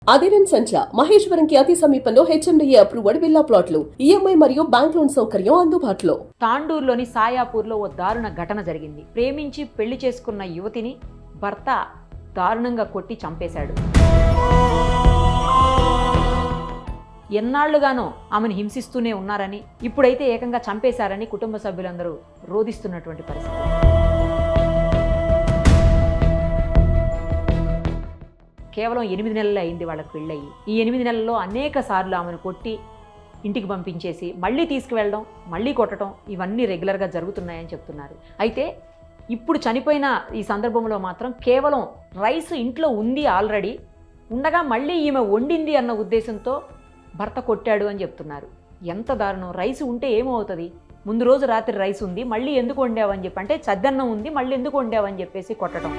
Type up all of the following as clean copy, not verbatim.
అదిరన్ సంచ మహేశ్వరంకి అతి సమీపంలో HMDA approved villa ప్లాట్లు ఈఎంఐ మరియు బ్యాంక్ లోన్ సౌకర్యం అందుబాటులో. తాండూరులోని సాయాపూర్లో ఓ దారుణ ఘటన జరిగింది. ప్రేమించి పెళ్లి చేసుకున్న యువతిని భర్త దారుణంగా కొట్టి చంపేశాడు. ఎన్నాళ్లుగానో ఆమెను హింసిస్తూనే ఉన్నారని, ఇప్పుడైతే ఏకంగా చంపేశారని కుటుంబ సభ్యులందరూ రోధిస్తున్నటువంటి పరిస్థితి. కేవలం 8 నెలలు అయింది వాళ్ళకి పెళ్ళయి. ఈ 8 నెలల్లో అనేక సార్లు ఆమెను కొట్టి ఇంటికి పంపించేసి మళ్ళీ తీసుకువెళ్ళడం, మళ్ళీ కొట్టడం, ఇవన్నీ రెగ్యులర్గా జరుగుతున్నాయని చెప్తున్నారు. అయితే ఇప్పుడు చనిపోయిన ఈ సందర్భంలో మాత్రం కేవలం రైస్ ఇంట్లో ఉంది ఆల్రెడీ ఉండగా మళ్ళీ ఈమె వండింది అన్న ఉద్దేశంతో భర్త కొట్టాడు అని చెప్తున్నారు. ఎంత దారుణం! రైస్ ఉంటే ఏమవుతుంది? ముందు రోజు రాత్రి రైస్ ఉంది, మళ్ళీ ఎందుకు వండావని చెప్పి, అంటే చద్దన్నం ఉంది, మళ్ళీ ఎందుకు వండావని చెప్పేసి కొట్టడం.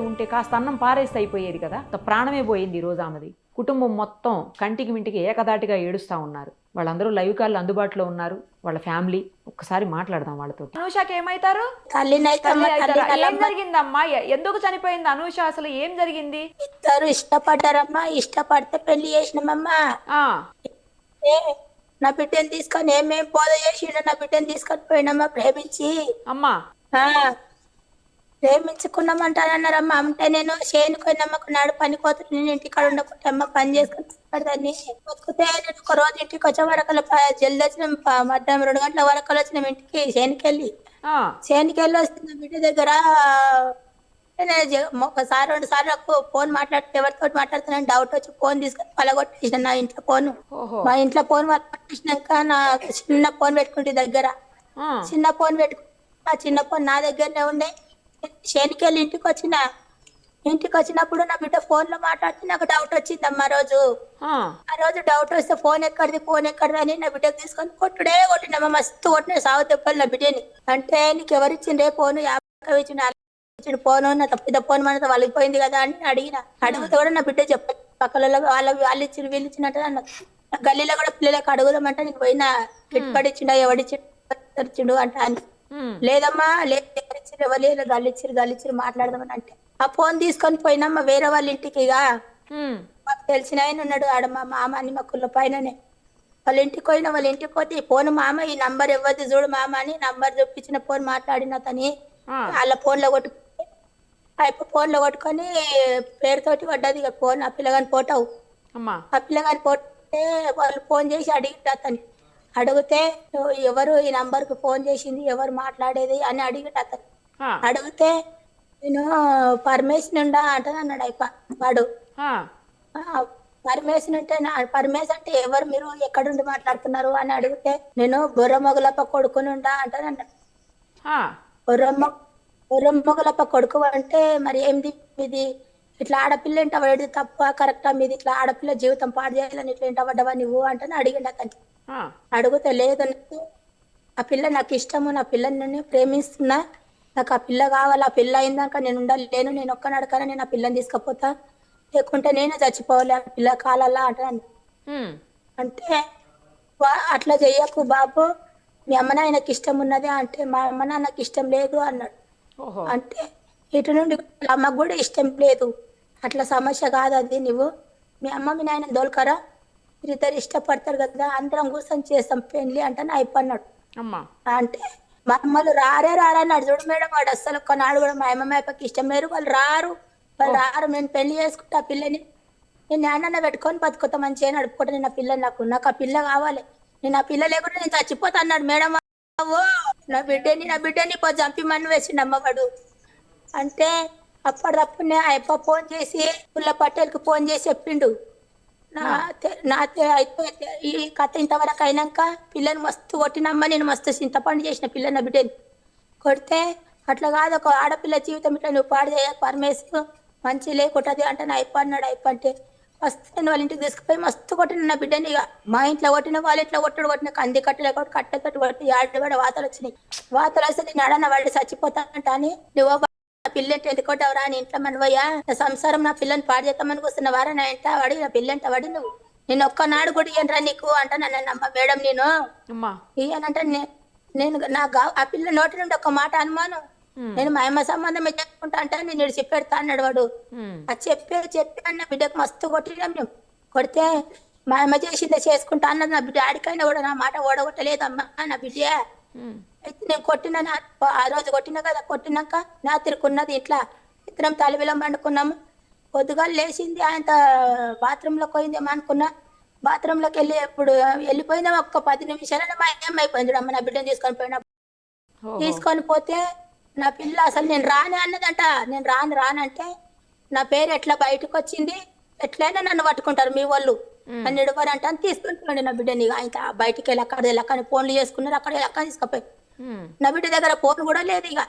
ఉంటే కాస్త అన్నం పారేస్తే అయిపోయేది కదా. ప్రాణమే పోయింది ఈ రోజు ఆమెది. కుటుంబం మొత్తం కంటికి మింటికి ఏకదాటిగా ఏడుస్తూ ఉన్నారు. వాళ్ళందరూ లైవ్ కాల్ అందుబాటులో ఉన్నారు, వాళ్ళ ఫ్యామిలీ. ఒక్కసారి మాట్లాడదాం వాళ్ళతో. అనూషకి ఏమైతారు? ఏం జరిగిందమ్మా? ఎందుకు చనిపోయింది అనూష? అసలు ఏం జరిగింది? ఇద్దరు ఇష్టపడ్డారమ్మా. ఇష్టపడితే పెళ్లి చేసినామమ్మా. నా బిడ్డని తీసుకొని ఏమేం పోద చేసిండు. నా బిడ్డని తీసుకొని పోయినమ్మా ప్రేమించి. అమ్మా ప్రేమించుకున్నామంటానన్నారమ్మా. అంటే నేను చేనుకోయినమ్మా నాడు పని కోతులు, నేను ఇంటికాడ ఉండకుంటే అమ్మ పని చేసుకుని దాన్ని బతుకుతే నేను ఒక రోజు ఇంటికి వచ్చే వరకలు జల్ది వచ్చిన మధ్యాహ్నం 2 గంటల వరకలు వచ్చినాం ఇంటికి. చేనుకెళ్ళి వస్తున్న బిడ్డ దగ్గర ఒకసారి 2 సార్లు ఫోన్ మాట్లాడితే ఎవరితో మాట్లాడుతున్నాను డౌట్ వచ్చి ఫోన్ తీసుకొని పలగొట్టేసిన నా ఇంట్లో ఫోన్. మా ఇంట్లో ఫోన్ పలగొట్టేసినాక నా చిన్న ఫోన్ పెట్టుకుంటే దగ్గర చిన్న ఫోన్ పెట్టుకుంటే ఆ చిన్న ఫోన్ నా దగ్గరనే ఉండే. చేనుకెళ్ళి ఇంటికి వచ్చినప్పుడు నా బిడ్డ ఫోన్ లో మాట్లాడితే నాకు డౌట్ వచ్చిందమ్మా. ఆ రోజు డౌట్ వస్తే ఫోన్ ఎక్కడిది అని నా బిడ్డకు తీసుకొని కొట్టినమ్మా. మస్తు కొట్టిన సాగు తెప్పలు నా బిడ్డని. అంటే నీకు ఎవరిచ్చిండే ఫోన్? 50 ఇచ్చిన ఫోన్, నా తప్పిద ఫోన్ మనతో వలిగిపోయింది కదా అని అడిగితే కూడా నా బిడ్డ చెప్పాలి. పక్కల వాళ్ళు ఇచ్చిన వీళ్ళు ఇచ్చినట్టు అన్న గల్లీలో కూడా పిల్లలకు అడుగుదామంటే నీకు పోయినా గిట్టుబడిచ్చిండా ఎవడిచ్చిండు అంటే అని. లేదమ్మా లేదు గల్లిచ్చిరు మాట్లాడదామని అంటే ఆ ఫోన్ తీసుకొని పోయినమ్మా వేరే వాళ్ళ ఇంటికి. ఇక మాకు తెలిసిన ఆయన ఉన్నాడు ఆడ, మా మామ అని మా కుళ్ళ పైననే. వాళ్ళ ఇంటికి పోతే ఈ ఫోన్ మామ ఈ నంబర్ ఇవ్వద్దు చూడు మామ అని నంబర్ చూపించిన ఫోన్ మాట్లాడిన తని వాళ్ళ ఫోన్ లో కొట్టుకొని పేరుతోటి పడ్డది ఇక ఫోన్. ఆ పిల్లగాని పోటావు ఆ పిల్లగాని పోతే వాళ్ళు ఫోన్ చేసి అడిగితే అతని అడిగితే ఎవరు ఈ నంబర్ కు ఫోన్ చేసింది, ఎవరు మాట్లాడేది అని అతను అడిగితే నేను పరమేశ్వర్ ఉండా అంటే అన్నాడు వాడు. పరమేశ్వర్ అంటే ఎవరు, మీరు ఎక్కడుండి మాట్లాడుతున్నారు అని అడిగితే నేను బొర్రమొగలప్ప కొడుకునుండా అంటే అన్నాడు. బొర్రమొగలప్ప కొడుకు అంటే మరి ఏంది మీది? ఇట్లా ఆడపిల్ల ఇంట పడేది తప్ప కరెక్టా? మీది ఇట్లా ఆడపిల్ల జీవితం పాడు చేయాలని ఇట్లా ఇంట పడ్డవా నువ్వు అంటే అడిగిండు అతను. అడిగితే లేదు, ఆ పిల్ల నాకు ఇష్టము, నా పిల్లని ప్రేమిస్తున్నా, నాకు ఆ పిల్ల కావాలి, ఆ పిల్ల అయిందాక నేను ఉండలేను, నేను ఒక్క నడకనే నేను ఆ పిల్లని తీసుకపోతా, లేకుంటే నేనే చచ్చిపోవాలి, ఆ పిల్ల కాలల్లా అంటాను. అంటే అట్లా చెయ్యకు బాబు, మీ అమ్మ నాయనకి ఇష్టం ఉన్నది అంటే మా అమ్మ నాన్నకి ఇష్టం లేదు అన్నాడు. అంటే ఇటు నుండి అమ్మకు కూడా ఇష్టం లేదు, అట్లా సమస్య కాదు అది. నువ్వు మీ అమ్మ మీ నాయన దోల్కరా, మీరిద్దరు ఇష్టపడతారు కదా, అందరం కూర్చొని చేస్తాం పెళ్లి అంటే అయిపోన్నాడు. అంటే మా అమ్మలు రారన్నాడు. చూడు మేడం, వాడు అస్సలు కొన్నాడు కూడా మా అమ్మ మాయపకి ఇష్టం లేరు, వాళ్ళు రారు. నేను పెళ్లి చేసుకుంటా ఆ పిల్లని, నేను నాన్న పెట్టుకొని బతుకుతా, మంచిగా నడుపుకుంటా, నేను ఆ పిల్లని, నాకు ఆ పిల్ల కావాలి, నేను ఆ పిల్ల లేకుండా నేను చచ్చిపోతా అన్నాడు. మేడం నా బిడ్డని చంపిమని వేసిండు అమ్మవాడు. అంటే అప్పటిదప్పుడే అయ్యప్ప ఫోన్ చేసి పుల్ల పట్టేలకు ఫోన్ చేసి చెప్పిండు. అయితే ఈ కథ ఇంతవరకు అయినాక పిల్లని మస్తు కొట్టినమ్మా, నేను మస్తు చింతపండు చేసిన పిల్లని నా బిడ్డని కొడితే, అట్లా కాదు ఒక ఆడపిల్ల జీవితం ఇట్లా నువ్వు పాడు చేయ పరమేశ్వరు మంచి లేకుంటది అంటే నా అన్నాడు. అంటే మస్తు నేను వాళ్ళ ఇంటికి తీసుకుపోయి మస్తు కొట్టిన నా బిడ్డని. ఇక మా ఇంట్లో కొట్టిన వాళ్ళ ఇంట్లో కొట్టిన కంది కట్టలే కొట్టి కట్టెతోటి కొట్టి ఆడబడి వాతలు వచ్చినాయి. వాతలు వస్తే నేను అడన్న వాళ్ళు చచ్చిపోతానంట అని, నువ్వు పిల్లంటే ఎందుకు కొట్టావురా అని ఇంట్లో మనవయ్యా, నా సంసారం నా పిల్లని పాడు చేద్దామని కూర్చున్న వారా, నా ఇంట వాడి నా పిల్లంట వాడి నువ్వు నేను ఒక్కనాడు కూడా ఇయ్యనరా నీకు అంటానమ్మా మేడం నేను అమ్మా ఇయ్యనంటే నేను ఆ పిల్ల నోటి నుండి ఒక మాట అనుమాను నేను మా అమ్మ సంబంధం చేసుకుంటా అంటే నేను చెప్పెడతా అన్నాడు వాడు. అది చెప్పి అన్న బిడ్డకు మస్తు కొట్టినాం మేము. కొడితే మా అమ్మ చేసిందే చేసుకుంటా అన్నది. నా బిడ్డ ఆడికైనా కూడా నా మాట ఓడగొట్టలేదమ్మా నా బిడ్డ. అయితే నేను కొట్టిన ఆ రోజు కొట్టినా కదా, కొట్టినాక రాత్రికున్నది ఇట్లా ఇద్దరం తలవిలం పండుకున్నాము. పొద్దుగా లేచింది ఆయన బాత్రూంలోకి పోయిందేమో అనుకున్నా. బాత్రూంలోకి వెళ్ళి ఎప్పుడు వెళ్ళిపోయిందేమో ఒక్క 10 నిమిషాలనే మా ఏమైపోయింది అమ్మ నా బిడ్డను తీసుకొని పోయినప్పుడు. తీసుకొని పోతే నా పిల్ల అసలు నేను రాను అన్నదంట. నేను రానంటే నా పేరు ఎట్లా బయటకు వచ్చింది, ఎట్లయినా నన్ను పట్టుకుంటారు మీ వాళ్ళు నన్ను ఇడవరంట అని తీసుకొని పోయింది నా బిడ్డని. ఆయన బయటికి వెళ్ళి అక్కడ వెళ్ళకని ఫోన్లు చేసుకున్నారు, అక్కడ వెళ్ళక తీసుకుపోయి. నా బిడ్డ దగ్గర ఫోన్ కూడా లేదు. ఇక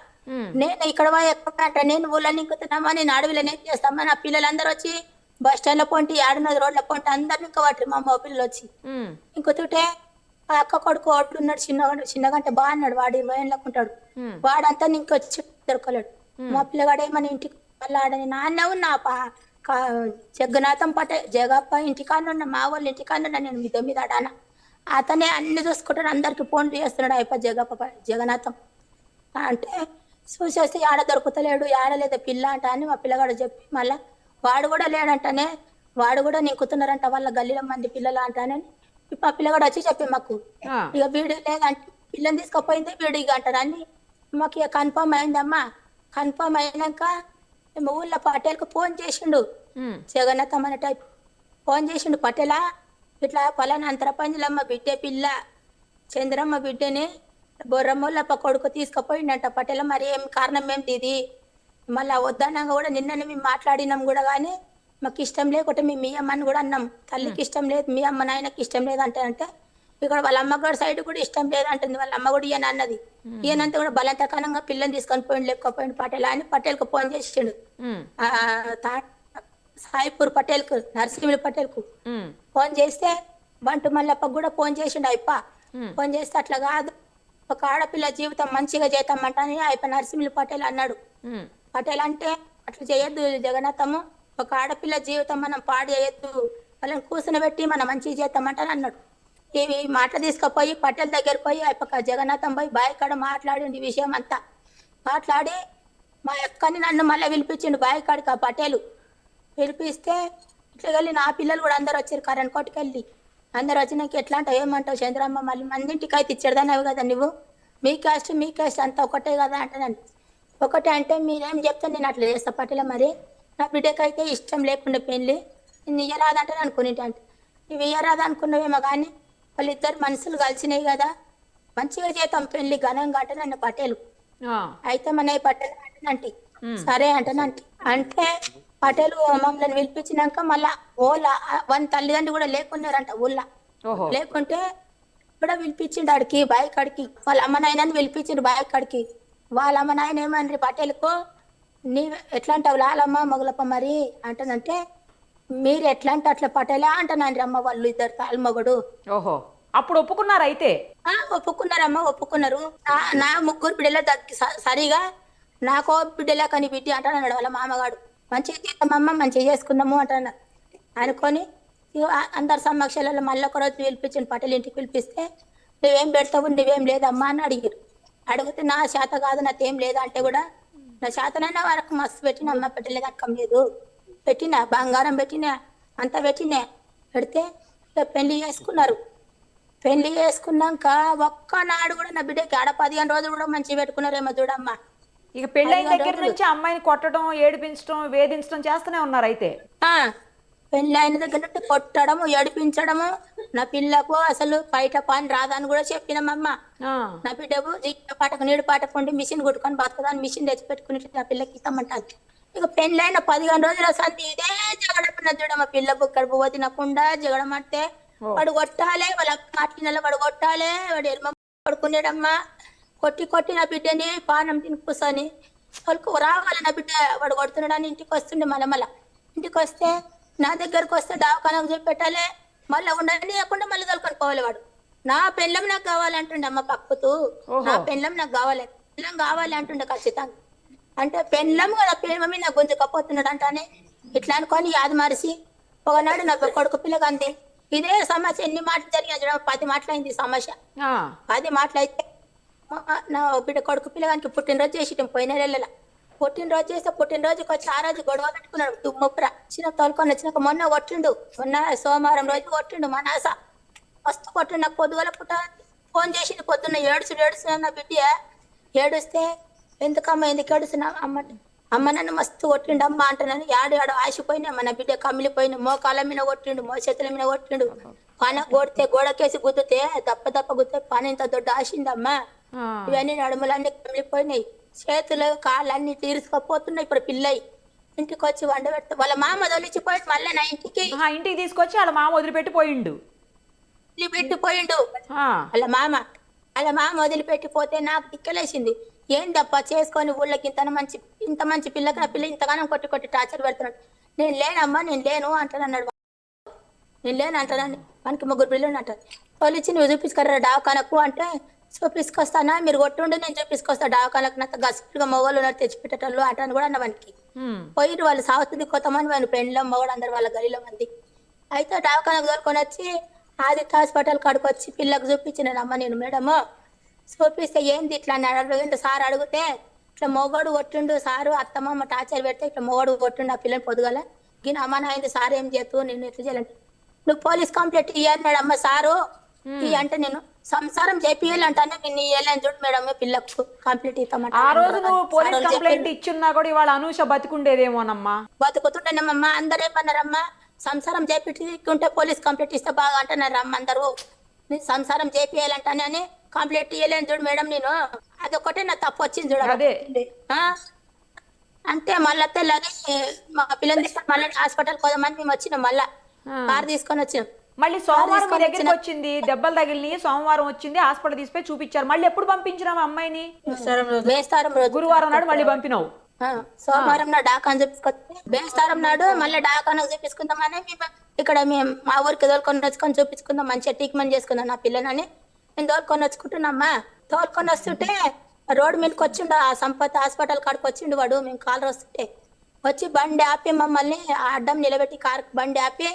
నేను ఇక్కడ ఎక్కడ అంటే నేను ఊళ్ళని ఇంకుతున్నామా, నేను అడవిలో ఏం చేస్తామా, నా పిల్లలందరూ వచ్చి బస్ స్టాండ్ లో పొంటి 6 రోడ్ల పొంటి అందరిని ఇంకా పట్టరు మా అమ్మ పిల్లలు వచ్చి. ఇంకొతుంటే ఆ అక్క కొడుకు ఒకడు ఉన్నాడు చిన్నగా అంటే బాగా అన్నాడు, వాడు 20 ఏళ్ళకు ఉంటాడు. వాడంతా ఇంకొచ్చి దొరకలేడు. మా పిల్లగాడు ఏమని ఇంటికి మళ్ళీ ఆడని నాన్న నా జగన్నాథం జగప్ప ఇంటికానున్నా, మా వాళ్ళు ఇంటికానున్నా, నేను మీద ఆడాన. అతనే అన్ని చూసుకుంటాడు, అందరికి ఫోన్లు చేస్తున్నాడు అయిపో జగన్నాథం అంటే. చూసేస్తే ఆడ దొరుకుతలేడు, ఆడలేదు పిల్ల అంట అని మా పిల్లగాడు చెప్పి మళ్ళా వాడు కూడా లేడంటనే, వాడు కూడా నీకుతున్నారంట వాళ్ళ గల్లీలో మంది పిల్లలు అంటానని మా పిల్లగాడు వచ్చి చెప్పి మాకు. ఇక వీడు లేదంటే పిల్లని తీసుకుపోయింది వీడు ఇక అంటారని మాకు ఇక కన్ఫర్మ్ అయిందమ్మా. కన్ఫర్మ్ అయినాక ఊళ్ళో పటేల్కు ఫోన్ చేసిండు, జగన్నాథం అనే టైప్ ఫోన్ చేసిండు. పటేలా ఇట్లా పలానా అంతరపంజలమ్మ బిడ్డే పిల్ల చంద్రమ్మ బిడ్డని బొర్రమ్మోళ్ళప్ప కొడుకు తీసుకుపోయిండంట పటేల. మరి ఏం కారణం ఏంటి ఇది, మళ్ళీ వద్దన్నాక కూడా నిన్ననే మేము మాట్లాడినాం కూడా, కానీ మాకు ఇష్టం లేకుంటే మేము మీ అమ్మని కూడా అన్నాం, తల్లికి ఇష్టం లేదు మీ అమ్మ నాయనకి ఇష్టం లేదు అంటే ఇక్కడ వాళ్ళ అమ్మగారి సైడ్ కూడా ఇష్టం లేదంటుంది. వాళ్ళ అమ్మ కూడా ఈయన అన్నది. ఈయనంతా కూడా బలవంతకరంగా పిల్లని తీసుకొని పోయిండు, లేకపోయిండు పటేల్ అని పటేల్కు ఫోన్ చేసిండు. సాయిపూర్ పటేల్కు, నరసింహుల పటేల్కు ఫోన్ చేస్తే బంటు మల్లప్పకు కూడా ఫోన్ చేసిండు అయిప. ఫోన్ చేస్తే అట్లా కాదు, ఒక ఆడపిల్ల జీవితం మంచిగా చేద్దామంటని అయిప నరసింహుల పటేల్ అన్నాడు. పటేల్ అంటే అట్లా చేయొద్దు జగన్నాథము, ఒక ఆడపిల్ల జీవితం మనం పాడు చేయొద్దు, వాళ్ళని కూర్చునబెట్టి మనం మంచిగా చేద్దామంటని అన్నాడు. ఇవి మాట తీసుకుపోయి పటేల్ దగ్గర పోయి అయిపోక జగన్నాథం పోయి బాయ్ కాడ మాట్లాడింది విషయం అంతా. మాట్లాడి మా అక్కని నన్ను మళ్ళీ పిలిపించిండు బాయ్ కాడికి. ఆ పటేలు పిలిపిస్తే ఇట్లా వెళ్ళి నా పిల్లలు కూడా అందరు వచ్చారు కరెంట్ కొట్టుకెళ్ళి. అందరు వచ్చినాక ఎట్లా అంటావు ఏమంటావు చంద్రమ్మ, మళ్ళీ మందింటికి అయితే ఇచ్చేదానవు కదా నువ్వు, మీ క్యాస్ట్ అంతా ఒకటే కదా అంటానండి. ఒకటే అంటే మీరేం చెప్తే నేను అట్లా చేస్తా పటేల. మరి నా బిడ్డకైతే ఇష్టం లేకుండా పెళ్ళి నేను ఇయ్యరాదంటే అనుకునేట అంటే నువ్వు ఇయ్యరాదు అనుకున్నావేమో, కానీ వాళ్ళిద్దరు మనసులు కలిసినాయి కదా, మంచిగా చేద్దాం పెళ్లి ఘనంగా అంటే నన్ను పటేలు. అయితే మన పటేల్ అంటేనంటే సరే అంటేనంటే అంటే పటేలు మమ్మల్ని పిలిపించినాక మళ్ళా ఓలా 1 తల్లిదండ్రులు కూడా లేకున్నారంట ఊళ్ళో. లేకుంటే కూడా పిలిపించిండు ఆడికి బాయ్ కాడికి, వాళ్ళ అమ్మ నాయనని పిలిపించిండు బాయ్ కాడికి. వాళ్ళ అమ్మ నాయన ఏమన్నారు పటేల్కు, నీ ఎట్లా అంటావు లాలమ్మ మొగలప్ప మరి అంటనంటే మీరు ఎట్లా అంటే అట్లా పటేలా అంటానండి అమ్మ వాళ్ళు ఇద్దరు తాళమొగడు. ఓహో, అప్పుడు ఒప్పుకున్నారు అయితే? ఒప్పుకున్నారమ్మ ఒప్పుకున్నారు. నా 3 బిడ్డల సరిగా నాకో బిడ్డలా కానీ బిడ్డ అంటానన్నాడు వాళ్ళ మామగాడు. మంచిగా చేద్దామమ్మ మంచిగా చేసుకుందాము అంటాను అనుకొని అందరి సమక్షాలలో మళ్ళీ ఒక రోజు పిలిపించాను పటేల్ ఇంటికి. పిలిపిస్తే నువ్వేం పెడతావు నువ్వేం లేదమ్మా అని అడిగారు. అడిగితే నా చేత కాదు నాకేం లేదా అంటే కూడా నా చేతనైనా వరకు మస్తు పెట్టిన అమ్మ పెట్టలేదు అక్కం లేదు, పెట్టినా బంగారం పెట్టినా అంతా పెట్టినా. పెడితే పెళ్లి చేసుకున్నారు. పెళ్లి చేసుకున్నాక ఒక్కనాడు కూడా నా బిడ్డకి 15 రోజులు కూడా మంచిగా పెట్టుకున్నారేమో చూడమ్మా. ఇక పెళ్ళైన దగ్గర నుంచి అమ్మాయిని కొట్టడం ఏడిపించడం వేధించడం చేస్తూనే ఉన్నారు అయితే? పెళ్లి అయిన దగ్గర నుండి కొట్టడము ఏడిపించడము. నా పిల్లకు అసలు బయట పని రాదని కూడా చెప్పినామమ్మ. నా బిడ్డకు పాటకు నీడు పాటకుండి మిషన్ కొట్టుకొని బతుకుదాని మిషన్ తెచ్చి పెట్టుకుని నా పిల్లకి ఇస్తామంటాను. ఇక పెళ్ళైన 15 రోజుల సంధి ఇదే జగడమన్న చూడమ్మ. పిల్ల బుక్కడు పువ్వు తినకుండా జగడమంటే వాడు కొట్టాలే, వాళ్ళ మాట్లాడిన వాడు కొట్టాలే, వాడు ఎరుమ పడుకునేడమ్మా. కొట్టి నా బిడ్డని పానం తిని కూర్చొని వాళ్ళకు రావాలి నా బిడ్డ వాడు కొడుతున్నాడని ఇంటికి వస్తుండే. మళ్ళీ ఇంటికి వస్తే నా దగ్గరకు వస్తే దవాఖానకు చెప్పి పెట్టాలి, మళ్ళీ ఉండకుండా మళ్ళీ తొలుకొని పోవాలి. వాడు నా పెళ్ళం నాకు కావాలంటుండే అమ్మ పక్కుతూ, నా పెళ్ళం నాకు కావాలి, పెళ్ళం కావాలి అంటుండే ఖచ్చితంగా. అంటే పెళ్ళం కదా పెళ్ళమీ నాకు గుంజుకపోతున్నాడు అంటానే ఇట్లా అనుకొని యాద మరిసి ఒకనాడు నా కొడుకు పిల్లగా అంది ఇదే సమస్య ఎన్ని మాటలు జరిగినా చూడ 10 మాటలైంది ఈ సమస్య. 10 మాటలైతే నా బిడ్డ కొడుకు పిల్లగానికి పుట్టినరోజు చేసి పోయిన నెలల పుట్టినరోజు చేస్తే పుట్టినరోజుకి వచ్చి ఆ రోజు గొడవ పెట్టుకున్నాడు. దుమ్ముప్ర చిన్న తోలుకొని వచ్చినాక మొన్న కొట్టిండు. మొన్న సోమవారం రోజు కొట్టిండు. మా నాస మస్తు కొట్టిండు. నాకు పొద్దుగల పుట్ట ఫోన్ చేసింది పొద్దున్న ఏడుస్తున్నా నా బిడ్డ ఏడుస్తే ఎందుకమ్మా ఎందుకు ఏడుస్తున్నావు అమ్మ నన్ను మస్తు కొట్టిండు అమ్మ అంటున్నాను. ఆడు ఆశపోయినా మన బిడ్డ కమిలిపోయిన మోకాల మీద కొట్టిండు, చేతుల మీద కొట్టిండు. పాన కొడితే గోడకేసి గుద్దితే దప్ప గుద్దితే పాన ఇంత దొడ్డ ఆశిందమ్మా. ఇవన్నీ నడుములన్నీ కమిలిపోయినాయి, చేతులు కాళ్ళు అన్ని తీరుసుకపోతున్నాయి. ఇప్పుడు పిల్లయి ఇంటికి వచ్చి వండ పెడతా వాళ్ళ మామ వదిలిచ్చిపోయి మళ్ళీ నా ఇంటికి తీసుకొచ్చి వాళ్ళ మామ వదిలిపెట్టిపోయిండు. వాళ్ళ మామ వదిలిపెట్టిపోతే నాకు దిక్కలేసింది. ఏందప్ప చేసుకొని ఊళ్ళకి ఇంత మంచి పిల్లకి నా పిల్ల ఇంతగానో కొట్టి టార్చర్ పెడుతున్నాడు. నేను లేనమ్మా నేను లేను అంటానన్నాడు. నేను లేను అంటానని మనకి 3 పిల్లలు అంటారు. తోలిచ్చి నువ్వు చూపించుకరా డావకానకు అంటే చూపించుకొస్తానా మీరు కొట్టుండి నేను చూపించుకొస్తా డావకానకు నాకు గసిగా మొగోళ్ళు ఉన్నారు తెచ్చిపెట్టేటోళ్ళు అంటాను కూడా అన్న వానికి. పోయి వాళ్ళు సాగుతుంది కొత్తమంది వాళ్ళు పెండ్లో మొగడు అందరు వాళ్ళ గలిలో మంది. అయితే డావకానకు తోలుకొని వచ్చి ఆదిత్య హాస్పిటల్ కాడికి వచ్చి పిల్లకు చూపించినానమ్మ నేను. మేడము చూపిస్తే ఏంది ఇట్లా అడిగింది సార్. అడిగితే ఇట్లా మొగడు కొట్టిండు సారు అత్తమ్మ టార్చర్ పెడితే ఇట్లా మొగడు కొట్టిండు ఆ పిల్లని పొద్దుగల గిన అమ్మ అయింది సార్ ఏం చేస్తూ నేను ఎట్లా చేయాలంటే నువ్వు పోలీస్ కంప్లైంట్ ఇయ్యాలి అమ్మ సారు అంటే నేను సంసారం చేపియాలంటాను నిన్ను ఇయ్యాలని చూడు మేడం పిల్లకు కంప్లైంట్ ఇస్తామంట. ఆ రోజు నువ్వు పోలీస్ కంప్లైంట్ ఇచ్చున్నా కూడా ఇవాళ అనూష బతుకుండేదేమోనమ్మా. బతుకుతుంటేనమ్మా అందరూ ఏమన్నారమ్మా సంసారం చేపించుకుంటే పోలీస్ కంప్లైంట్ ఇస్తే బాగా అంటున్నారు అమ్మ అందరూ. సంసారం చేపియాలంటానని కంప్లైంట్ ఇయ్యలేని చూడు మేడం నేను. అదొకటే నా తప్పు వచ్చింది చూడ. అంటే మళ్ళీ తెల్లది మా పిల్లలు తీసుకొని మళ్ళీ హాస్పిటల్ పోదామని మేము వచ్చినాం. మళ్ళా కార్ తీసుకొని వచ్చినాం. మళ్ళీ సోమవారం మీ దగ్గరికి వచ్చింది, దెబ్బలు తగిలిని సోమవారం వచ్చింది హాస్పిటల్ తీసుకుపోయి చూపించారు. మళ్ళీ ఎప్పుడు పంపించినావు అమ్మాయిని? బేస్తారం రోజు గురువారం నాడు మళ్ళీ పంపినావు. సోమవారం నాడు డాకాను చూపించుకొచ్చి బేస్తారం నాడు మళ్ళీ డాకాను చూపించుకుందామని మేము ఇక్కడ మేము మా ఊరికి తోలుకొని వచ్చుకొని చూపించుకుందాం మంచిగా ట్రీట్మెంట్ చేసుకుందాం నా పిల్లలని నేను తోలుకొని వచ్చుకుంటున్నామ్మా. తోలుకొని వస్తుంటే రోడ్డు మీదకి వచ్చిండు ఆ సంపత్ హాస్పిటల్ కాడికి వచ్చిండు వాడు. మేము కాలర్ వస్తుంటే వచ్చి బండి ఆపి మమ్మల్ని అడ్డం నిలబెట్టి కార్ బండి ఆపి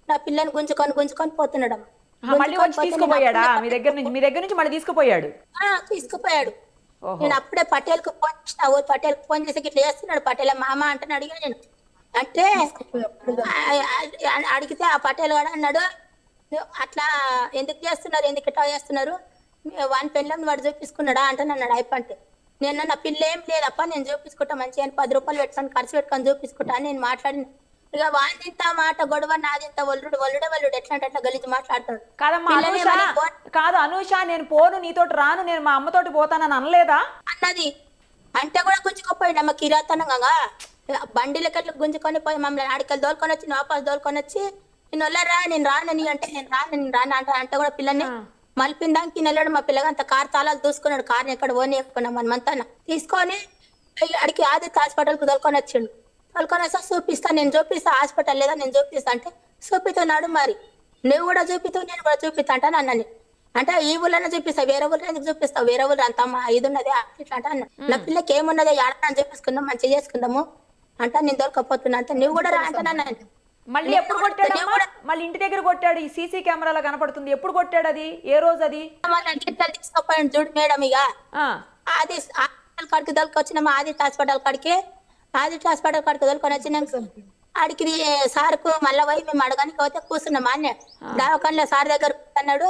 నా పిల్లని గుంజుకొని పోతున్నాడు. తీసుకుపోయాడా మీ దగ్గర నుంచి మళ్ళీ తీసుకుపోయాడు? తీసుకుపోయాడు. నేను అప్పుడే పటేల్కి ఫోన్ చేసిన పటేల్కి ఫోన్ చేసి ఇట్లా చేస్తున్నాడు పటేల్ మామ అంటే అడిగా నేను. అంటే అడిగితే ఆ పటేల్ కూడా అన్నాడు అట్లా ఎందుకు చేస్తున్నారు ఎందుకు ఇట్లా చేస్తున్నారు వాని పెళ్ళని వాడు చూపించుకున్నాడా అంటే అన్నాడు అయిపోంటే. నేను నా పిల్ల ఏం లేదప్ప నేను చూపించుకుంటా మంచిగా 10 రూపాయలు పెట్టుకొని ఖర్చు పెట్టుకొని చూపించుకుంటా అని నేను మాట్లాడిన. ఇక వాంత మాట గొడవ నాదింత వల్లుడు ఎట్లా అంటే అట్లా గలీజు మాట్లాడతాడు. కాదు అనూష నేను పోను నీతోటి రాను నేను మా అమ్మతోటి పోతానని అనలేదా? అన్నది అంటే కూడా గుంజుకోపోయింది అమ్మ కిరాతనంగా బండిలకెట్లు గుంజుకొని పోయి మమ్మల్ని ఆడికలు దోలుకొని వచ్చి వాపస్ దోలుకొని వచ్చి నేను వల్లరా నేను రానని అంటే నేను రాను అంటే కూడా పిల్లని మలిపిందానికి నెల్లడు మా పిల్లగా అంత కార్ తాళాలు దూసుకున్నాడు. కార్ని ఎక్కడ ఓనియకున్నాం మనమంతా తీసుకొని అడిగి ఆదిత్య హాస్పిటల్కి దొరుకొని వచ్చిండు. దొరుకొని వస్తా చూపిస్తా నేను చూపిస్తా హాస్పిటల్ లేదా నేను చూపిస్తా అంటే చూపిస్తున్నాడు. మరి నువ్వు కూడా చూపిస్తావు నేను కూడా చూపిస్తా అంటే అన్నని అంటే ఈ ఊళ్ళో చూపిస్తా వేరే ఊళ్ళో ఎందుకు చూపిస్తావు వేరే ఊళ్ళో అంత ఇది ఉన్నది ఇట్లా అంటే అన్న నా పిల్లకి ఏమున్నది ఆడని చూపించుకుందాం మంచిగా చేసుకుందాము అంటే నేను దొరకపోతున్నా అంటే నువ్వు కూడా రా అంటే మళ్ళీ ఎప్పుడు కొట్టాడు? మళ్ళీ ఇంటి దగ్గర కొట్టాడు. ఈ సీసీ కెమెరాలో కనపడుతుంది. ఎప్పుడు కొట్టాడు? అది ఏ రోజు? అది తీసుకోపోయాడు చూడు మేడం. ఇక అది హాస్పిటల్ కాడికి దొరికొచ్చినాము ఆదిత్య హాస్పిటల్ కాడికి దొరికొని వచ్చినాక ఆడికి సార్కు మళ్ళీ పోయి మేము అడగానికి పోతే కూర్చున్నాం అన్న దావకాన్లో సార్ దగ్గర అన్నాడు.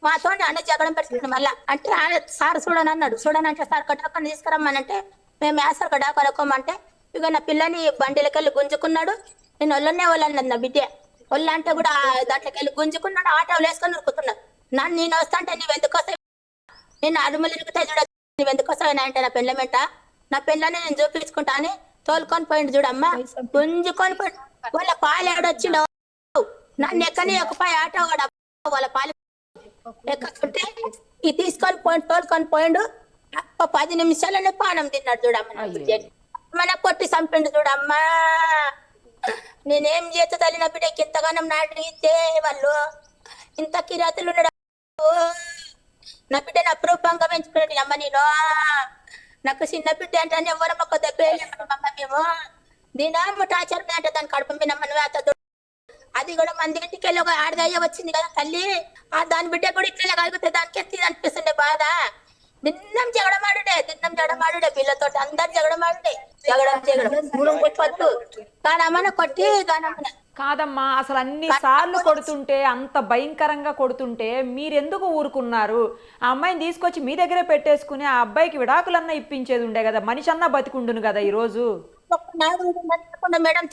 మాతో అన్న జగడం పెట్టుకున్నాడు. మళ్ళీ అంటే సార్ చూడనంటే సార్ కట్టకుండా తీసుకురమ్మనంటే మేము వేసారు కడాకొనుకోమంటే ఇక నా పిల్లని బండిలకి వెళ్ళి గుంజుకున్నాడు. నేను వాళ్ళన్నది నా బిడ్డ ఒళ్ళు అంటే కూడా దాంట్లోకి వెళ్ళి గుంజుకున్నాడు. ఆటోలు వేసుకొని ఉరుకుతున్నాడు. నేను వస్తా అంటే నువ్వు ఎందుకు వస్తావు నేను అడుమలు ఇరుగుతాయి చూడ నువ్వు ఎందుకు వస్తావు అంటే నా పెళ్ళమెంట నా పెళ్ళని నేను చూపించుకుంటా అని తోలుకొని పోయిండు చూడమ్మా. గుంజుకొని పోయి వాళ్ళ పాలు ఎవడొచ్చిండు నన్ను ఎక్కని ఒకపాయి ఆటో కూడా వాళ్ళ పాలు ఎక్కకుంటే ఇది తీసుకొని తోలుకొని పోయిండు. 10 నిమిషాలనే పానం తిన్నాడు చూడమ్మా. మన కొట్టి చంపిండు చూడమ్మా. నేనేం చేస్తా తల్లి నా బిడ్డకి ఇంతగానం నాటితే వాళ్ళు ఇంత కిరాతలు ఉన్నాడు. నా బిడ్డని అప్రూపంగా పెంచుకున్నాడు అమ్మ. నేను నాకు చిన్న బిడ్డ అంటే ఎవరు ఒక దెబ్బ మేము దీనమ్మ టార్చర్ అంటే దాన్ని కడుపు మీద నువ్వు అది కూడా మన ఇంటికి వెళ్ళి ఒక ఆడదయ్య వచ్చింది కదా తల్లి, ఆ దాని బిడ్డ కూడా ఇట్లనే కలిగితే దానికి ఎత్తి అనిపిస్తుండే బాధ. దిన్నం జగడమాడుడే పిల్లతో అందరు జగడం మూలం కొట్టవద్దు, గానమ్మన కొట్టి గానమ్మన. కాదమ్మా, అసలు అన్ని సార్లు కొడుతుంటే, అంత భయంకరంగా కొడుతుంటే మీరెందుకు ఊరుకున్నారు? ఆ అమ్మాయిని తీసుకొచ్చి మీ దగ్గరే పెట్టేసుకుని ఆ అబ్బాయికి విడాకులన్నా ఇప్పించేది ఉండే కదా, మనిషి అన్నా బతికుండును కదా ఈరోజు. మేడం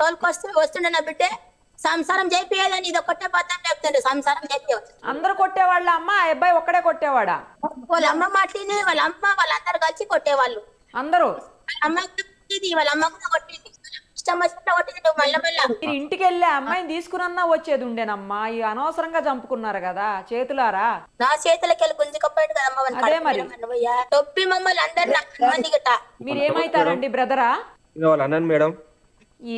వస్తుండే నా బిడ్డే సంసారం చేపియాలని ఇది ఒక్కటే పద్ధతి చెప్తుండే, సంసారం చేపియవచ్చు. అందరూ కొట్టేవాళ్ళ అమ్మ, ఆ అబ్బాయి ఒక్కడే కొట్టేవాడా? వాళ్ళ అమ్మ మాటిని, వాళ్ళ అమ్మ వాళ్ళందరూ కలిసి కొట్టేవాళ్ళు. అందరూ అమ్మ కొట్టింది, వాళ్ళ అమ్మ కూడా కొట్టింది, ఇష్టం వచ్చినట్టు కొట్టింది. మళ్ళీ మీరు ఇంటికి వెళ్ళి అమ్మాయిని తీసుకురన్నా వచ్చేది ఉండేనమ్మా, ఈ అనవసరంగా చంపుకున్నారు కదా చేతులారా. నా చేతులకి వెళ్ళి గుంజుకపోయాడు కదా అదే మరి. తొప్పి మమ్మల్ని అందరు గిట్ట. మీరు ఏమైతారండి బ్రదరా? వాళ్ళ అన్నాను మేడం.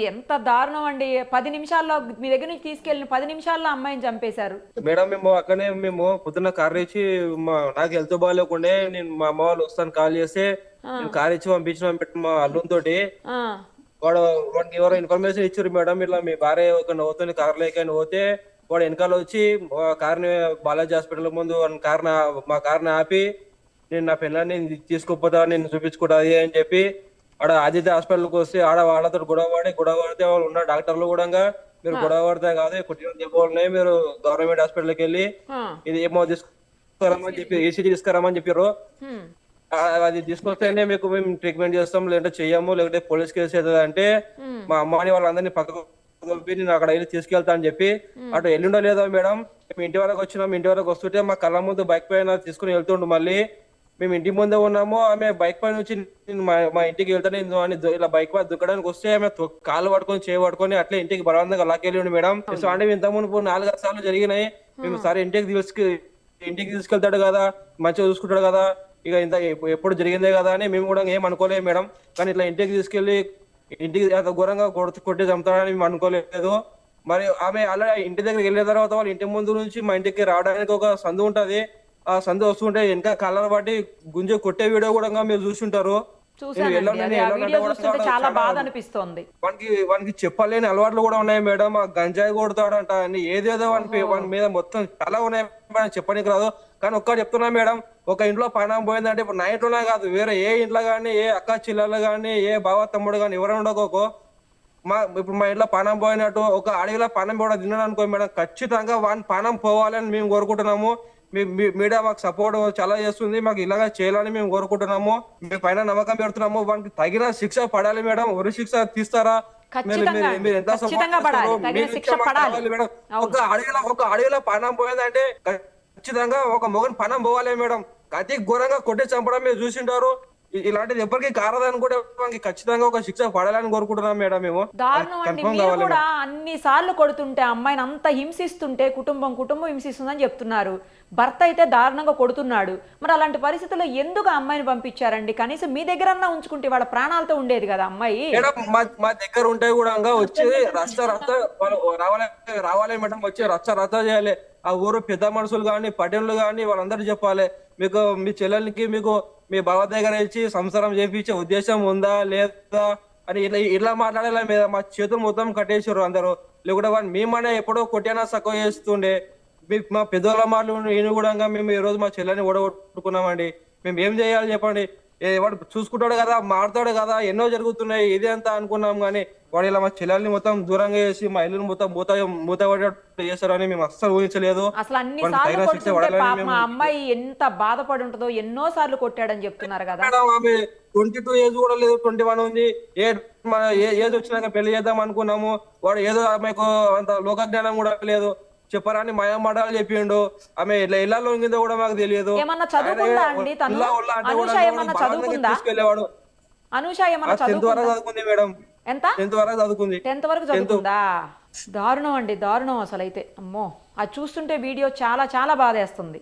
ఎంత దారుణం అండి, 10 నిమిషాల్లో మీ దగ్గర నుంచి తీసుకెళ్ళిన 10 నిమిషాల్లో అమ్మాయిని చంపేశారు. మేడం మేము అక్కడనే పొద్దున్న కార్ ఇచ్చి నాకు హెల్త్ బాగాలేకుండే, నేను మా అమ్మ వాళ్ళు వస్తాను కాల్ చేస్తే నేను కార్ ఇచ్చి పంపించిన మా అల్లుని తోటి. వాడికి ఎవరో ఇన్ఫర్మేషన్ ఇచ్చారు మేడం, ఇట్లా మీ భార్య ఒక నవ్వుతుంది కార్ లేకని పోతే వాడు వెనకాల వచ్చి కార్ని బాలాజీ హాస్పిటల్ ముందు మా కార్ని ఆపి నేను నా పిల్లల్ని తీసుకోపోతా, నేను చూపించుకుంటా అని చెప్పి ఆడ ఆదిత్య హాస్పిటల్కి వస్తే వాళ్ళతో గొడవ పడితే వాళ్ళు ఉన్న డాక్టర్లు కూడా మీరు గొడవ పడితే కాదు కుట్టిన దెబ్బలున్నాయి, మీరు గవర్నమెంట్ హాస్పిటల్కి వెళ్ళి ఇది ఏమో తీసుకురామని చెప్పి ఏసీజీ తీసుకురామని చెప్పారు. అది తీసుకొస్తేనే మీకు మేము ట్రీట్మెంట్ చేస్తాం, లేదంటే చెయ్యము, లేదంటే పోలీస్ కేసు అవుతుంది అంటే మా అమ్మాని వాళ్ళందరినీ పక్కకు నేను అక్కడ వెళ్ళి తీసుకెళ్తా అని చెప్పి అటు వెళ్ళిండో లేదో మేడం. మేము ఇంటి వరకు వచ్చినాం, ఇంటి వరకు వస్తుంటే మా కళ్ళ ముందు బైక్ పైన తీసుకుని వెళ్తుండు. మళ్ళీ మేము ఇంటి ముందే ఉన్నాము, ఆమె బైక్ పైన నుంచి మా ఇంటికి వెళ్తానే ఇలా బైక్ పైన దుక్కడానికి వస్తే ఆమె కాళ్ళు పట్టుకొని చేయి పట్టుకొని అట్లా ఇంటికి బలవంతంగా లాకెళ్ళిండు మేడం. అంటే ఇంత మునుపు 4 సార్లు జరిగినాయి. మేము సరే ఇంటికి తీసుకెళ్తాడు కదా, మంచిగా చూసుకుంటాడు కదా, ఇక ఇంత ఎప్పుడు జరిగిందే కదా అని మేము కూడా ఏం అనుకోలేదు మేడం. కానీ ఇట్లా ఇంటికి తీసుకెళ్లి ఇంటికి అంత ఘోరంగా కొట్టి చంపుతాడని మేము అనుకోలేదు. మరి ఆమె అలా ఇంటి దగ్గరికి వెళ్ళిన తర్వాత వాళ్ళ ఇంటి ముందు నుంచి మా ఇంటికి రావడానికి ఒక సందు ఉంటది, ఆ సందు వస్తుంటే వెనక కళ్ళను బట్టి గుంజ కొట్టే వీడియో కూడా మీరు చూసుంటారు. వానికి చెప్పలేని అలవాట్లు కూడా ఉన్నాయి మేడం. ఆ గంజాయి కొడతాడంట, ఏదేదో వాని మీద మొత్తం చాలా ఉన్నాయి, చెప్పడానికి రాదు. కానీ ఒక్కటి చెప్తున్నా మేడం, ఒక ఇంట్లో ప్రాణం పోయిందంటే ఇప్పుడు నా ఇంట్లోనే కాదు, వేరే ఏ ఇంట్లో కానీ, ఏ అక్క చెల్లెలు కానీ, ఏ బావ తమ్ముడు కానీ ఎవరైనా ఉండకోకో ఇప్పుడు మా ఇంట్లో ప్రాణం పోయినట్టు ఒక అడవిలో ప్రాణం కూడా తిన్నాను అనుకో మేడం, ఖచ్చితంగా వాని ప్రాణం పోవాలని మేము కోరుకుంటున్నాము. మీడియా మాకు సపోర్ట్ చాలా చేస్తుంది, మాకు ఇలాగా చేయాలని మేము కోరుకుంటున్నాము. మీ పైన నమ్మకం పెడుతున్నాము. వానికి తగిన శిక్ష పడాలి మేడం. ఉరి శిక్ష తీస్తారా? మీరు ఎంత మేడం? ఒక అడవిలో ప్రాణం పోయిందంటే ఖచ్చితంగా ఒక మొగన్ ప్రాణం పోవాలి మేడం. అతి ఘోరంగా కొట్టి చంపడం మీరు చూసింటారు. ఇలాంటిది ఎవరికి కారదని కూడా ఖచ్చితంగా ఒక శిక్ష పడాలని కోరుకుంటున్నాం మేడం. మేము దారుణం అండి, మీరు కూడా అన్ని సార్లు కొడుతుంటే అమ్మాయిని అంత హింసిస్తుంటే కుటుంబం హింసిస్తుందని చెప్తున్నారు. భర్త అయితే దారుణంగా కొడుతున్నాడు. మరి అలాంటి పరిస్థితుల్లో ఎందుకు అమ్మాయిని పంపించారండి? కనీసం మీ దగ్గర ఉంచుకుంటే వాళ్ళ ప్రాణాలతో ఉండేది కదా అమ్మాయి. మా దగ్గర ఉంటే కూడా వచ్చి రచ్చ రావాలి మేడం, వచ్చి రచ్చ చేయాలి. ఆ ఊరు పెద్ద మనుషులు కానీ పటేళ్ళు కానీ వాళ్ళందరూ చెప్పాలి, మీకు మీ చెల్లెలకి మీకు మీ బావ దగ్గర ఇచ్చి సంసారం చేపించే ఉద్దేశం ఉందా లేదా అని ఇలా మాట్లాడేలా మీద మా చేతులు మొత్తం కట్టేసారు అందరూ. లేకుంటే వాడిని మేమనే ఎప్పుడో కొట్టేనా సక్కువ చేస్తుండే. మా పెద్దోళ్ళ మాటలు ఈయన కూడా మేము ఈ రోజు మా చెల్లెని ఓడగొట్టుకున్నామండి. మేము ఏం చేయాలి చెప్పండి? వాడు చూసుకుంటాడు కదా, మారుతాడు కదా, ఎన్నో జరుగుతున్నాయి, ఇదే అంతా అనుకున్నాం. కానీ వాడు ఇలా మా చెల్లెల్ని మొత్తం దూరంగా చేసి మా ఇల్లుని మొత్తం మూత పడేటట్టు చేస్తారని మేము అస్సలు ఊహించలేదు. అసలు అన్ని సార్లు కొడుతుంటే మా అమ్మాయి ఎంత బాధపడి ఉంటుందో, ఎన్నో సార్లు కొట్టాడని చెప్తున్నారు కదా. ఆమె 22 ఏజ్ కూడా లేదు, 21 ఉంది. ఏజ్ వచ్చినాక పెళ్లి చేద్దాం అనుకున్నాము. వాడు ఏదో ఆమెకు అంత లోక జ్ఞానం కూడా లేదు, చెప్పరాని మాటలు చెప్పిండు. ఆమె ఇళ్లలో ఉందో కూడా మాకు తెలియదు. తీసుకెళ్లేవాడు. 10th వరకు చదువుకుంది మేడం. ఎంత? 10th వరకు చదువుకుంది. 10th వరకు చదువుకుందా? దారుణం అండి, దారుణం అసలు అయితే. అమ్మో, అది చూస్తుంటే వీడియో చాలా చాలా బాధేస్తుంది.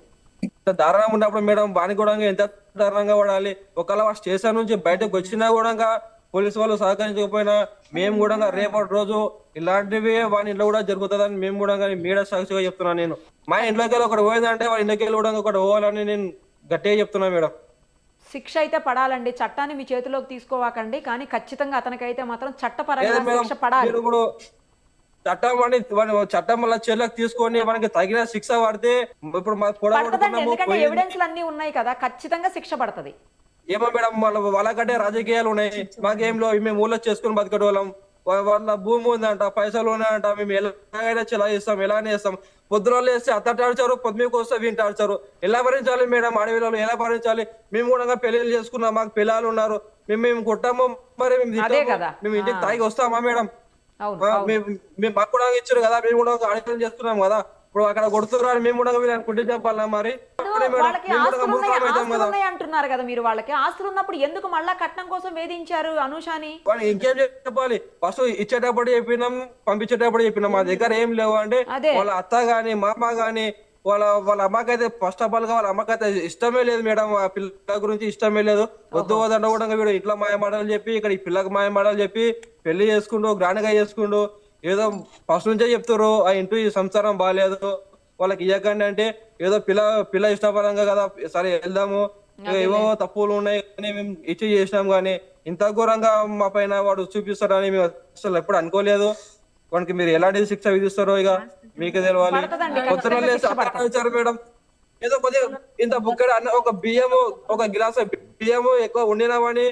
దారుణంగా ఉన్నప్పుడు మేడం వానికి కూడా ఎంత దారుణంగా పడాలి. ఒకవేళ స్టేషన్ నుంచి బయటకు వచ్చినా కూడా పోలీసు వాళ్ళు సహకరించకపోయినా మేము కూడా రేపటి రోజు ఇలాంటివి వాని ఇంట్లో కూడా జరుగుతుందని మేము కూడా మీడియా సాక్షిగా చెప్తున్నాను. నేను మా ఇంట్లోకి వెళ్ళి ఒకటి పోయిందంటే వాళ్ళ ఇంట్లోకి వెళ్ళి కూడా ఒకటి పోవాలని నేను గట్టిగా చెప్తున్నా మేడం. శిక్ష అయితే పడాలండి, చట్టాన్ని మీ చేతిలోకి తీసుకోవాకండి. కానీ ఖచ్చితంగా అతనికైతే మాత్రం చట్టపరంగా శిక్ష పడాలి. చట్టం వల్ల చర్యలకు తీసుకొని మనకి తగిన శిక్ష పడితే ఇప్పుడు పడతదండి, ఎందుకంటే ఎవిడెన్స్లు అన్ని ఉన్నాయి కదా, ఖచ్చితంగా శిక్ష పడుతుంది. ఏమో మేడం వాళ్ళకంటే రాజకీయాలు ఉన్నాయి, మాకేం లో మేము ఊళ్ళో చేసుకుని బతికేటోళ్ళం. వాళ్ళ భూమి ఉందంట, పైసలు ఉన్నాయంట, మేము ఎలాగైనా చెలాయిస్తాం, ఎలాగనే చేస్తాం. పొద్దున వేస్తే అత్తట ఆడిచారు, పొద్దుమీకు వస్తే వీంట ఆడిచారు. ఎలా భరించాలి మేడం అడవిలో, ఎలా భరించాలి? మేము కూడా పెళ్లిళ్ళు చేసుకున్నాం, మాకు పిల్లలు ఉన్నారు, మేము కొట్టాము, మరి మేము ఇంటికి తాగి వస్తామా మేడం? మేము మాకు కూడా ఇచ్చారు కదా, మేము కూడా ఆడికలు చేస్తున్నాం కదా. ఇప్పుడు అక్కడ కొడుతున్నారు, మేము కూడా వీళ్ళని కుట్టి చెప్పాలా? మరి వాళ్ళకి ఆస్తులు ఉన్నాయి అంటున్నారు కదా మీరు, వాళ్ళకి ఆస్తులు ఉన్నప్పుడు ఎందుకు మళ్ళా కట్నం కోసం వేధించారు అనూషాని? ఇంకేం చెప్పాలి? ఫస్ట్ ఇచ్చేటప్పుడు చెప్పినాం, పంపించేటప్పుడు చెప్పినాం, మా దగ్గర ఏం లేవు అంటే వాళ్ళ అత్త గాని మామ గాని వాళ్ళ అమ్మకైతే ఫస్ట్ ఆఫ్ ఆల్ గా వాళ్ళ అమ్మకైతే ఇష్టమే లేదు మేడం, ఆ పిల్ల గురించి ఇష్టమే లేదు. వద్దు వద్దంట కూడా వీడు ఇట్లా మాయమాటలు చెప్పి ఇక్కడ ఈ పిల్లకి మాయమాటలు చెప్పి పెళ్లి చేసుకుంటూ గ్రాండ్ గా చేసుకుంటూ ఏదో ఫస్ట్ నుంచే చెప్తారు ఆ ఇంటూ ఈ సంసారం బాగాలేదు వాళ్ళకి ఇవ్వకండి అంటే ఏదో పిల్ల ఇష్టపరంగా కదా సరే వెళ్దాము, ఏవో తప్పులు ఉన్నాయి కానీ మేము ఇచ్చి చేసినాం. కానీ ఇంత ఘోరంగా మా పైన వాడు చూపిస్తారని మేము అసలు ఎప్పుడు అనుకోలేదు. వానికి మీరు ఎలాంటి శిక్ష విధిస్తారో ఇక మీకే తెలవాలి. కొత్తరు మేడం ఏదో కొద్దిగా ఇంత బుక్కడ ఒక బియ్యము ఒక గిలాస్ బియ్యము ఎక్కువ వండినామని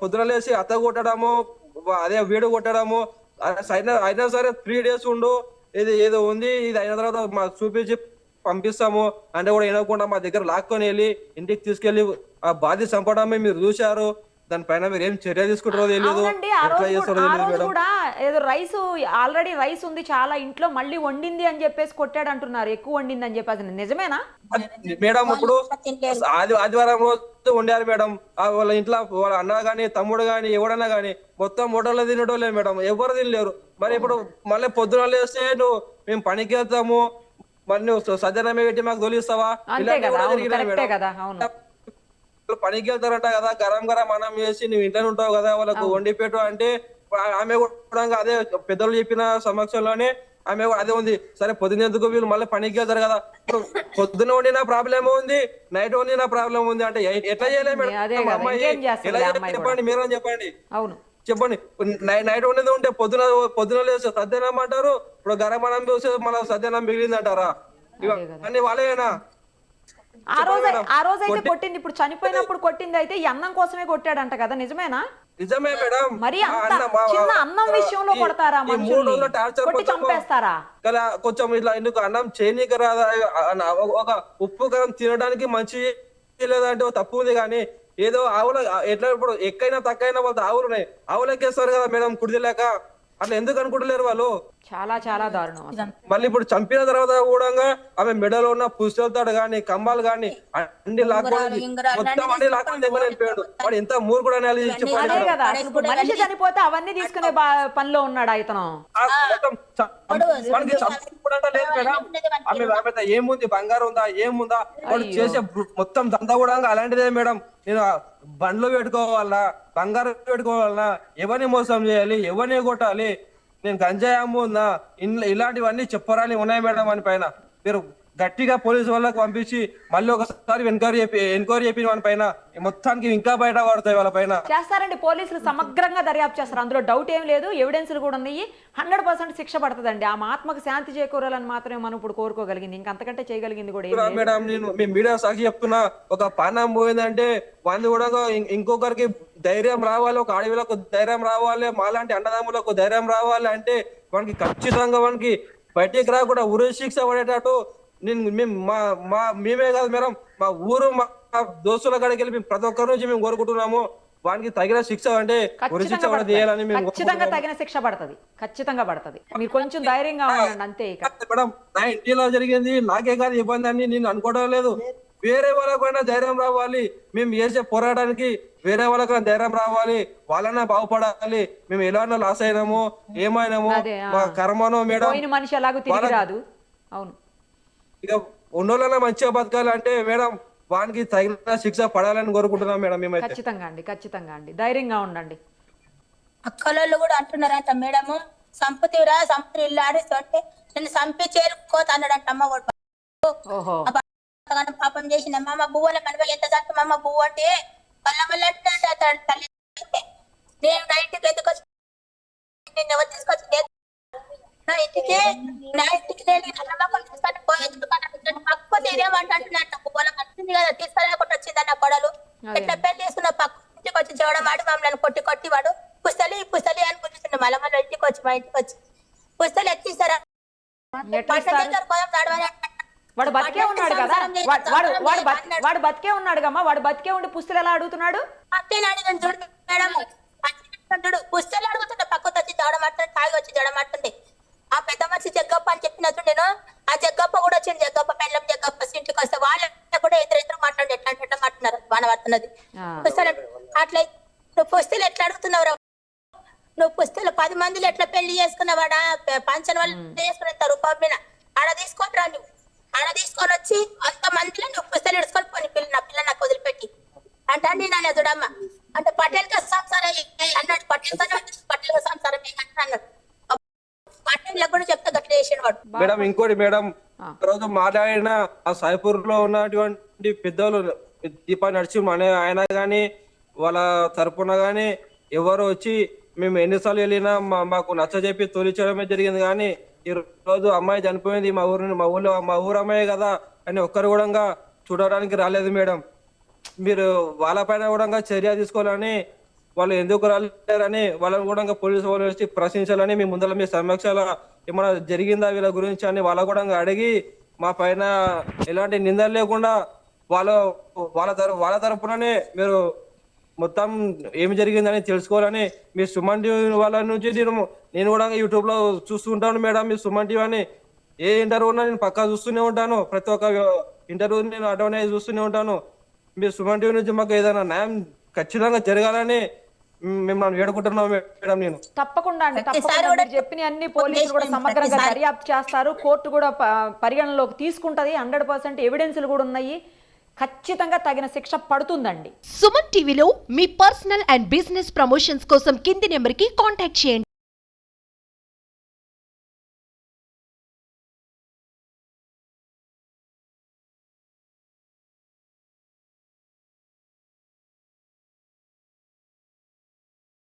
పొద్దున లేసి అత్త కొట్టడము, అదే వీడు కొట్టడము, అయినా సరే 3 days ఉండు, ఇది ఏదో ఉంది, ఇది అయిన తర్వాత మాకు చూపించి పంపిస్తాము అంటే కూడా వినకుండా మా దగ్గర లాక్కొని వెళ్ళి ఇంటికి తీసుకెళ్లి ఆ బాధ చంపడమే మీరు చూశారు. దానిపైన మీరు ఏం చర్య తీసుకుంటారో తెలియదు, ఎట్లా చేస్తారో తెలియదు మేడం. ఏదో రైస్ ఆల్రెడీ రైస్ ఉంది చాలా ఇంట్లో, మళ్ళీ వండింది అని చెప్పేసి కొట్టాడు అంటున్నారు, ఎక్కువ వండింది అని చెప్పేసి. నిజమేనా మేడం? ఇప్పుడు ఆదివారం రోజు వండారు మేడం, వాళ్ళ ఇంట్లో వాళ్ళ అన్న గాని తమ్ముడు గాని ఎవడన్నా గాని మొత్తం హోటల్లో తినటోలేదు మేడం, ఎవరు తినలేరు. మరి ఇప్పుడు మళ్ళీ పొద్దున లేస్తే నువ్వు మేము పనికి వెళ్తాము, మరి నువ్వు సజ్జనమే పెట్టి మాకు తొలిస్తావా? పనికి వెళ్తారంట కదా, గరం అన్నం చేసి నువ్వు ఇంట్లో ఉంటావు కదా, వాళ్ళకు వండి పెట్టు అంటే ఆమె కూడా అదే పెద్దలు చెప్పిన సమక్షంలోనే ఆమె అదే ఉంది. సరే పొద్దున ఎందుకు వీళ్ళు మళ్ళీ పనికి వెళ్తారు కదా, ఇప్పుడు పొద్దున వండిన ప్రాబ్లం ఉంది, నైట్ వండిన ప్రాబ్లం ఉంది అంటే ఎట్లా చేయలేదు మేడం? అమ్మాయి ఎలా చెప్పండి, మీరని చెప్పండి. చెప్పండి, నైట్ వండేది ఉంటే పొద్దున లేస్తే సద్యనం అంటారు, ఇప్పుడు గరం అన్నం చూస్తే మళ్ళీ సద్యనం మిగిలింది అంటారా? ఇవన్నీ వాళ్ళేనా? ఆ రోజు అయితే కొట్టింది, ఇప్పుడు చనిపోయినప్పుడు కొట్టింది అయితే ఈ అన్నం కోసమే కొట్టాడంట కదా, నిజమేనా? నిజమే మేడం. మరి చిన్న అన్నం విషయంలో కొడతారా మనుషుల్ని, కొట్టి చంపేస్తారా? కదా కొంచెం ఇట్లా ఎందుకు అన్నం చేయనీకి రాదా? ఒక ఉప్పు కారం తినడానికి మంచి లేదంటే తప్పు ఉంది, కానీ ఏదో ఆవుల ఎట్లా ఇప్పుడు ఎక్కైనా తక్కైనా వాళ్ళతో ఆవులు ఉన్నాయి, ఆవులకేస్తారు కదా మేడం కుడిలేక, అట్లా ఎందుకు అనుకుంటలేరు వాళ్ళు? చాలా చాలా దారుణం. మళ్ళీ ఇప్పుడు చంపిన తర్వాత కూడా ఆమె మెడలో ఉన్న పుస్తకాలు గాని కంబాలు గాని అన్ని లాక్కొని మొత్తం అన్ని లాక్కొని దగ్గర వెళ్ళిపోయాడు. వాడు ఎంత మూర్ఖుడు అని మనిషి చనిపోతే అవన్నీ తీసుకునే పనిలో ఉన్నాడు ఇతను. ఆమె ఏముంది, బంగారం ఉందా, ఏముందా, వాడు చేసే మొత్తం దందా కూడా అలాంటిదే మేడం. నేను బండ్లు పెట్టుకోవాలన్నా, బంగారం పెట్టుకోవాలన్నా, ఎవరిని మోసం చేయాలి, ఎవరిని కొట్టాలి, నేను గంజాయి అమ్ముందా, ఇలాంటివన్నీ చెప్పరాని ఉన్నాయి మేడం. అని పైన మీరు గట్టిగా పోలీసు వాళ్ళకి పంపించి మళ్ళీ ఒకసారి ఎంక్వైరీ చెప్పిన వాని పైన మొత్తానికి ఇంకా బయట పడతాయి వాళ్ళ పైన. చేస్తారండి పోలీసులు, సమగ్రంగా దర్యాప్తు చేస్తారు, అందులో డౌట్ ఏం లేదు, ఎవిడెన్స్లు కూడా ఉన్నాయి. 100% శిక్ష పడుతుందండి. ఆ ఆత్మకు శాంతి చేకూరాలని మాత్రమే మనం ఇప్పుడు కోరుకోగలిగింది, ఇంకంతకంటే చేయగలిగింది కూడా మేడం. నేను మీ మీడియా సాక్షి చెప్తున్నా, ఒక పానం పోయిందంటే వాంది కూడా ఇంకొకరికి ధైర్యం రావాలి, ఒక అడవిలకు ధైర్యం రావాలి, మాలాంటి అన్నదమ్ములకు ధైర్యం రావాలి అంటే వానికి ఖచ్చితంగా వానికి బయటికి రాకుండా ఉరి శిక్ష పడేటట్టు మేమే కాదు మేడం, మా ఊరు మా దోస్తుల కాడికి వెళ్ళి ప్రతి ఒక్కరి నుంచి మేము కోరుకుంటున్నాము, వానికి తగిన శిక్ష అంటే ఉరి శిక్ష కూడా చేయాలని మేము ఖచ్చితంగా తగిన శిక్ష పడుతుంది, ఖచ్చితంగా పడుతుంది. మీరు కొంచెం ధైర్యంగా ఉండండి అంతే. మేడం నా ఇంటిలో జరిగింది నాకే కాదు ఇబ్బంది అని నేను అనుకోవడం లేదు, వేరే వాళ్ళకైనా ధైర్యం రావాలి, మేము చేసే పోరాటానికి వేరే వాళ్ళకైనా ధైర్యం రావాలి, వాళ్ళైనా బాగుపడాలి. మేము ఎలానో లాస్ అయినాము, ఏమైనాము, మా కర్మనో మేడం, మనిషి ఎలాగో తిరిగి రాదు. అవును, ఇక ఉన్నోళ్ళైనా మంచిగా బతకాలంటే మేడం వానికి తగిన శిక్ష పడాలని కోరుకుంటున్నాం మేడం. మేము ఖచ్చితంగా అండి ధైర్యంగా ఉండండి. అక్కలోళ్ళు కూడా అంటున్నారంట మేడము, సంపతిరా సంపతి ఇల్లు ఆడిస్తుంటే నేను సంపి చేరుకోత అన్నాడంట అమ్మ కూడా. పాపం చేసిన మామ బువ్వల మనవ ఎంత చక్క మామ బువ్వ అంటే మళ్ళా మళ్ళీ తల్లి నేను నైట్కి ఎందుకు వచ్చి ఎవరు తీసుకొచ్చి నా ఇంటికి నేను నల్లమొక్కలు తీసుకొని పోయి పక్క తీరేమంటే పొలం వచ్చింది కదా తీసుకురాకుండా వచ్చింది అన్న కొడలు ఎట్లా పెళ్లి చేసుకున్న పక్క ఇంటికి వచ్చి చూడమాడు మమ్మల్ని కొట్టి వాడు పుస్తలి అని కూర్చుండే మళ్ళీ ఇంటికి వచ్చి మా ఇంటికి వచ్చి పుస్తలు ఎత్తిస్తారా వాడు బతికే ఉన్నాడు కదా, వాడు బతికే ఉన్నాడు కమ్మా, వాడు బతికే ఉండి పుస్తలు ఎలా అడుగుతున్నాడు? అంతేనాడు చూడు మేడం, చూడు పుస్తలు అడుగుతుండే పక్కకు వచ్చి చూడమంటుండే, తాగి వచ్చి చూడమంటుండే. ఆ పెద్ద మనిషి జగ్గప్ప అని చెప్పినట్టు నేను ఆ జగ్గప్ప కూడా వచ్చింది, జగ్గప్ప పెళ్ళం జగ్గప్ప ఇంటికి వస్తే వాళ్ళు కూడా ఇద్దరు మాట్లాడి ఎట్లా మాట్లాడుతున్నారు బాణ పడుతున్నది పుస్తలు. అట్లా నువ్వు పుస్తలు ఎట్లా అడుగుతున్నావు? నువ్వు పుస్తలు 10 మందిలో ఎట్లా పెళ్లి చేసుకున్నావాడా? పంచన్ వాళ్ళు చేసుకుని రూపాయల మీద ఆడ తీసుకొని రా, నువ్వు ఆడ తీసుకొని వచ్చి అంత మందిలో నువ్వు పుస్తలు ఎడుచుకొని పోయి నా పిల్ల నాకు వదిలిపెట్టి అంటే నేను చూడమ్మ అంటే పటేల్ గా సంసారం అన్నాడు, పటేల్ సంసారం అన్నాడు. పటేల్ కూడా చెప్తా గట్ల చేసిన వాడు. మేడం ఇంకోటి మేడం, రోజు మాట్లాడిన ఆ సాయిపూర్ లో ఉన్నటువంటి పెద్దలు దీపాన్ని నడిచి ఆయన గాని వాళ్ళ తరపున గాని ఎవరు వచ్చి మేము ఎన్నిసార్లు వెళ్ళినా మాకు నచ్చ చెప్పి తోలించడమే జరిగింది. కానీ ఈ రోజు అమ్మాయి చనిపోయింది మా ఊరు అమ్మాయి కదా అని ఒక్కరు కూడా చూడడానికి రాలేదు మేడం. మీరు వాళ్ళ పైన కూడా చర్య తీసుకోవాలని, వాళ్ళు ఎందుకు రాలేరని వాళ్ళని కూడా పోలీసు వాళ్ళు వచ్చి ప్రశ్నించాలని మీ ముందర మీ సమక్షాల ఏమైనా జరిగిందా వీళ్ళ గురించి అని వాళ్ళ కూడా అడిగి మా పైన ఎలాంటి నిందలు లేకుండా వాళ్ళ తరపుననే మీరు మొత్తం ఏమి జరిగిందని తెలుసుకోవాలని మీ సుమన్ టీవీ వాళ్ళ నుంచి నేను కూడా యూట్యూబ్ లో చూస్తూ ఉంటాను మేడం. మీ సుమన్ టీవీ అని ఏ ఇంటర్వ్యూ ఉన్నా నేను పక్కా చూస్తూనే ఉంటాను, ప్రతి ఒక్క ఇంటర్వ్యూ నేను అడ్వర్టైజ్ చూస్తూనే ఉంటాను. మీ సుమన్ టీవీ నుంచి మాకు ఏదైనా న్యాయం ఖచ్చితంగా జరగాలని మిమ్మల్ని వేడుకుంటున్నాం మేడం. నేను తప్పకుండా అండి, తప్పకుండా మీరు చెప్పిన అన్ని పోలీసులు కూడా సమగ్రంగా దర్యాప్తు చేస్తారు, కోర్టు కూడా పరిగణనలోకి తీసుకుంటది. 100% ఎవిడెన్స్లు కూడా ఉన్నాయి, ఖచ్చితంగా తగిన శిక్ష పడుతుందండి. సుమన్ టీవీలో మీ పర్సనల్ అండ్ బిజినెస్ ప్రమోషన్స్ కోసం కింది నెంబర్కి కాంటాక్ట్ చేయండి.